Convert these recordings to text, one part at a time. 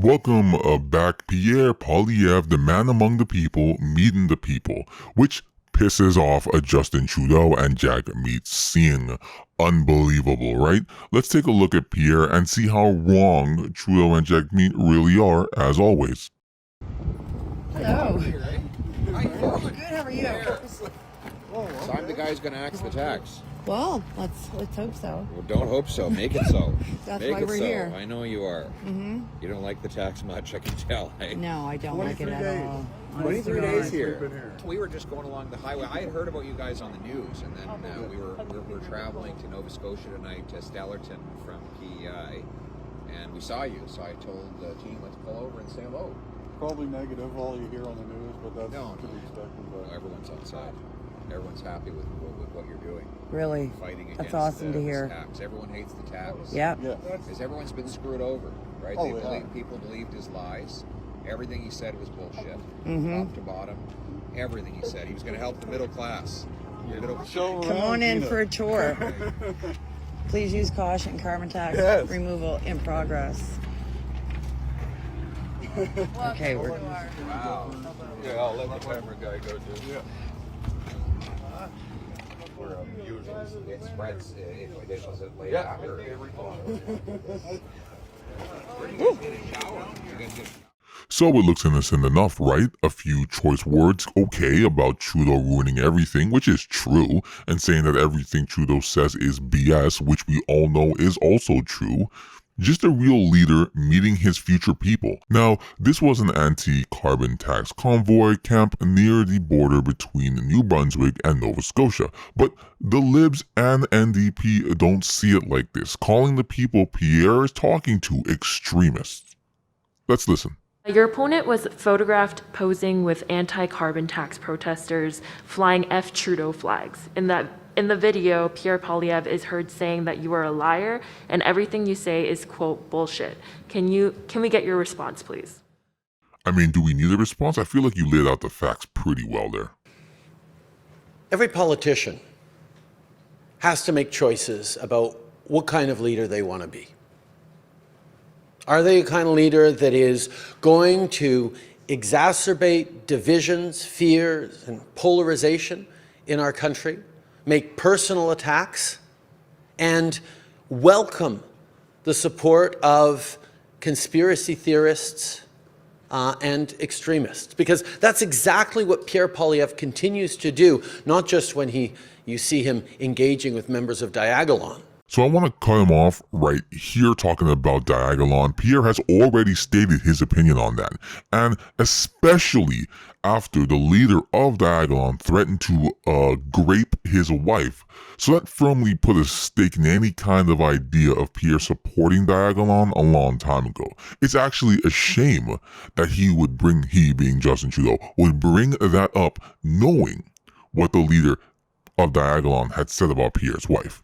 Welcome back, Pierre Poilievre, the man among the people, meeting the people, which pisses off Justin Trudeau and Jagmeet Singh. Unbelievable, right? Let's take a look at Pierre and see how wrong Trudeau and Jagmeet really are, as always. Hello. Good, How are you? So I'm the guy who's going to axe the tax. Well, let's hope so. Well, don't hope so. Make it so. That's Make why it we're so. here. I know you are. Mm-hmm. You don't like the tax much, I can tell. Eh? No, I don't like it at all. 23 days here. We were just going along the highway. I had heard about you guys on the news, and then we were traveling to Nova Scotia tonight to Stellarton from PEI, and we saw you. So I told the team, let's pull over and say hello. Probably negative, all you hear on the news, but that's to be expected. But Everyone's outside. Everyone's happy with what you're doing. Really? Fighting against That's awesome to hear. tax. Everyone hates the tax. Yeah. Because everyone's been screwed over, right? Oh, People believed his lies. Everything he said was bullshit. Mm-hmm. Top to bottom, everything he said. He was going to help the middle class. Come on in for a tour. Please use caution. Carbon tax removal in progress. Okay, we're. Wow. yeah, I'll let the camera guy go too. Yeah. It spreads additions later Yeah. after. Where do you guys get a shower? You guys get So it looks innocent enough, right? A few choice words, okay, about Trudeau ruining everything, which is true, and saying that everything Trudeau says is BS, which we all know is also true. Just a real leader meeting his future people. Now, this was an anti-carbon tax convoy camp near the border between New Brunswick and Nova Scotia. But the Libs and NDP don't see it like this, calling the people Pierre is talking to extremists. Let's listen. Your opponent was photographed posing with anti-carbon tax protesters flying F Trudeau flags. In the video, Pierre Poilievre is heard saying that you are a liar and everything you say is, quote, bullshit. Can we get your response, please? I mean, do we need a response? I feel like you laid out the facts pretty well there. Every politician has to make choices about what kind of leader they want to be. Are they a kind of leader that is going to exacerbate divisions, fears, and polarization in our country, make personal attacks, and welcome the support of conspiracy theorists and extremists? Because that's exactly what Pierre Poilievre continues to do, not just when you see him engaging with members of Diagolon. So I want to cut him off right here talking about Diagolon. Pierre has already stated his opinion on that. And especially after the leader of Diagolon threatened to grape his wife. So that firmly put a stake in any kind of idea of Pierre supporting Diagolon a long time ago. It's actually a shame that he being Justin Trudeau, would bring that up knowing what the leader of Diagolon had said about Pierre's wife.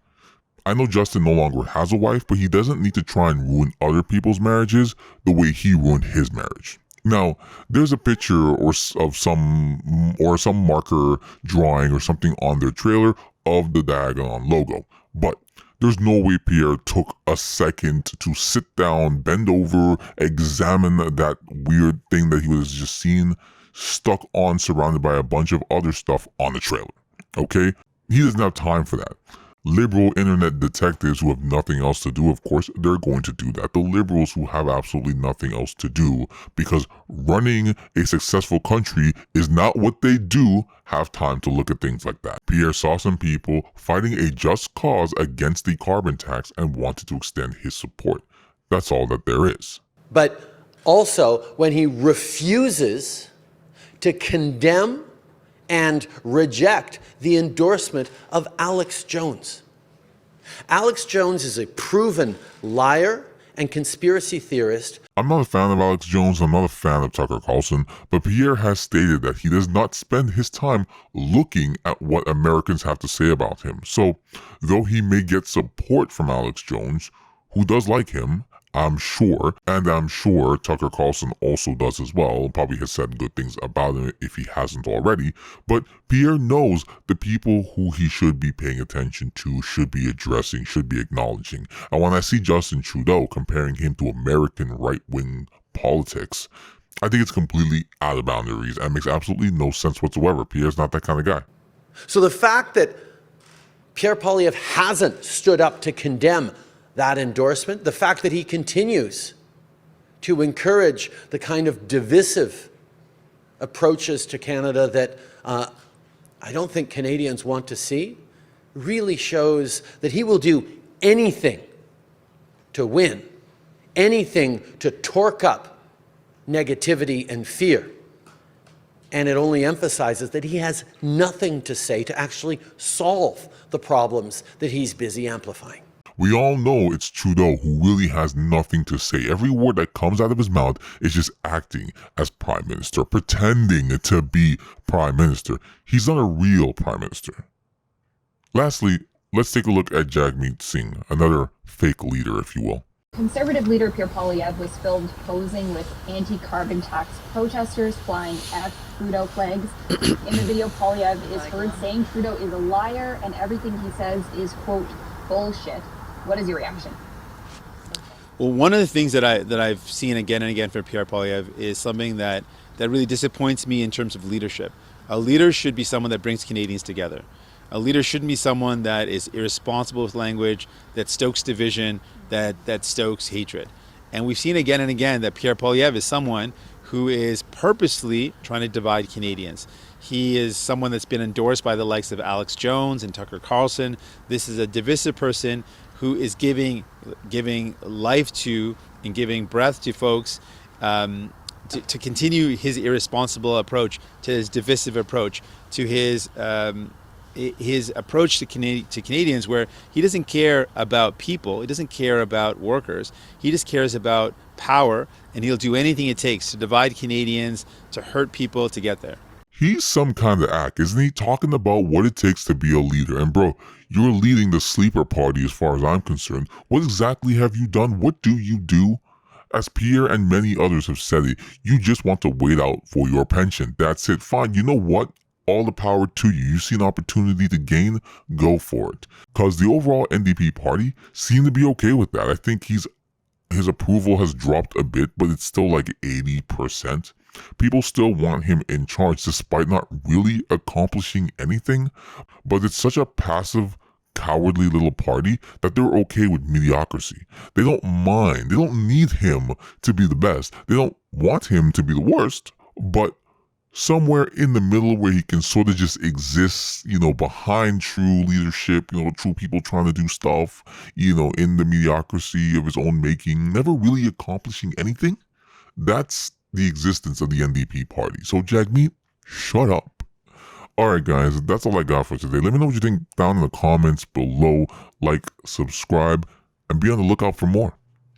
I know Justin no longer has a wife, but he doesn't need to try and ruin other people's marriages the way he ruined his marriage. Now, there's a picture of some marker drawing or something on their trailer of the Diagolon logo, but there's no way Pierre took a second to sit down, bend over, examine that weird thing that he was just seeing stuck on, surrounded by a bunch of other stuff on the trailer. Okay? He doesn't have time for that. Liberal internet detectives who have nothing else to do, of course, they're going to do that. The liberals who have absolutely nothing else to do because running a successful country is not what they do have time to look at things like that. Pierre saw some people fighting a just cause against the carbon tax and wanted to extend his support. That's all that there is. But also, when he refuses to condemn and reject the endorsement of Alex Jones. Alex Jones is a proven liar and conspiracy theorist. I'm not a fan of Alex Jones, I'm not a fan of Tucker Carlson, but Pierre has stated that he does not spend his time looking at what Americans have to say about him. So, though he may get support from Alex Jones, who does like him, I'm sure, and I'm sure Tucker Carlson also does as well, probably has said good things about him if he hasn't already, but Pierre knows the people who he should be paying attention to, should be addressing, should be acknowledging. And when I see Justin Trudeau comparing him to American right-wing politics, I think it's completely out of boundaries and makes absolutely no sense whatsoever. Pierre's not that kind of guy. So the fact that Pierre Poilievre hasn't stood up to condemn that endorsement, the fact that he continues to encourage the kind of divisive approaches to Canada that I don't think Canadians want to see, really shows that he will do anything to win, anything to torque up negativity and fear. And it only emphasizes that he has nothing to say to actually solve the problems that he's busy amplifying. We all know it's Trudeau who really has nothing to say. Every word that comes out of his mouth is just acting as Prime Minister, pretending to be Prime Minister. He's not a real Prime Minister. Lastly, let's take a look at Jagmeet Singh, another fake leader, if you will. Conservative leader Pierre Poilievre was filmed posing with anti-carbon tax protesters flying F Trudeau flags. In the video, Poilievre is heard saying Trudeau is a liar and everything he says is, quote, bullshit. What is your reaction? Well, one of the things that I've seen again and again for Pierre Poilievre is something that really disappoints me in terms of leadership. A leader should be someone that brings Canadians together. A leader shouldn't be someone that is irresponsible with language, that stokes division, that stokes hatred. And we've seen again and again that Pierre Poilievre is someone who is purposely trying to divide Canadians. He is someone that's been endorsed by the likes of Alex Jones and Tucker Carlson. This is a divisive person who is giving life to and giving breath to folks to continue his irresponsible approach, to his divisive approach, to his approach to Canadians, where he doesn't care about people, he doesn't care about workers, he just cares about power, and he'll do anything it takes to divide Canadians, to hurt people to get there. He's some kind of act, isn't he? Talking about what it takes to be a leader. And bro, you're leading the sleeper party as far as I'm concerned. What exactly have you done? What do you do? As Pierre and many others have said it, you just want to wait out for your pension. That's it. Fine. You know what? All the power to you. You see an opportunity to gain, go for it. Because the overall NDP party seem to be okay with that. I think his approval has dropped a bit, but it's still like 80%. People still want him in charge despite not really accomplishing anything. But it's such a passive, cowardly little party that they're okay with mediocrity. They don't mind. They don't need him to be the best. They don't want him to be the worst. But somewhere in the middle where he can sort of just exist, behind true leadership, true people trying to do stuff, in the mediocrity of his own making, never really accomplishing anything. That's the existence of the NDP party. So Jagmeet, shut up. Alright guys, that's all I got for today. Let me know what you think down in the comments below. Like, subscribe, and be on the lookout for more.